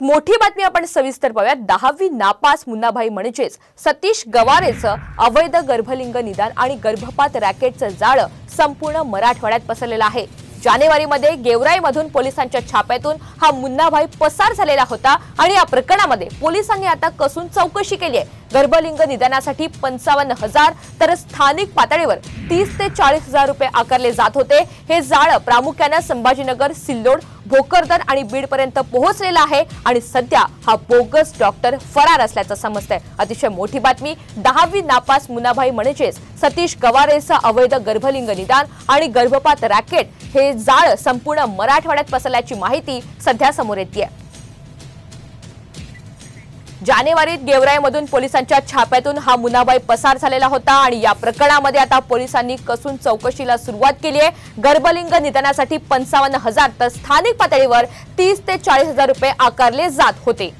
मोठी बातमी आपण सविस्तर पाहूयात। 10वी नापास मुन्नाभाई म्हणजेच सतीश गवारेचं अवैध गर्भलिंग निदान आणि गर्भपात रॅकेटचं जाळं संपूर्ण मराठवाड्यात पसरलेलं आहे। जानेवारीमध्ये गेवराईमधून पोलिसांच्या छाप्यातून हा मुन्नाभाई पसार झालेला होता आणि या प्रकरणामध्ये पोलिसांनी आता कसून चौकशी केली आहे। गर्भलिंग निदानासाठी 55,000 तर स्थानिक पातळीवर 30 ते 40,000 रुपये आकारले जात होते। हे जाळं प्रामुख्याने संभाजीनगर, सिल्लोड, भोकरदन आणि बीड पर्यंत पोहोचलेला आहे आणि सध्या हा बोगस डॉक्टर फरार असल्याचं समजतंय। अतिशय मोठी बातमी, 10वी नापास मुन्नाभाई म्हणजेच सतीश गवारेचं अवैध गर्भलिंग निदान आणि गर्भपात रॅकेट हे जाळं संपूर्ण मराठवाड्यात पसरल्याची माहिती सध्या समोर येतेय। जानेवारीत गेवराईमधून पोलिसांच्या छाप्यातून हा मुन्नाभाई पसार झालेला होता आणि या प्रकरणामध्ये आता पोलिसांनी कसून चौकशीला सुरुवात केली आहे। गर्भलिंग निदानासाठी 55,000 तर स्थानिक पातळीवर 30 ते 40,000 रुपये आकारले जात होते।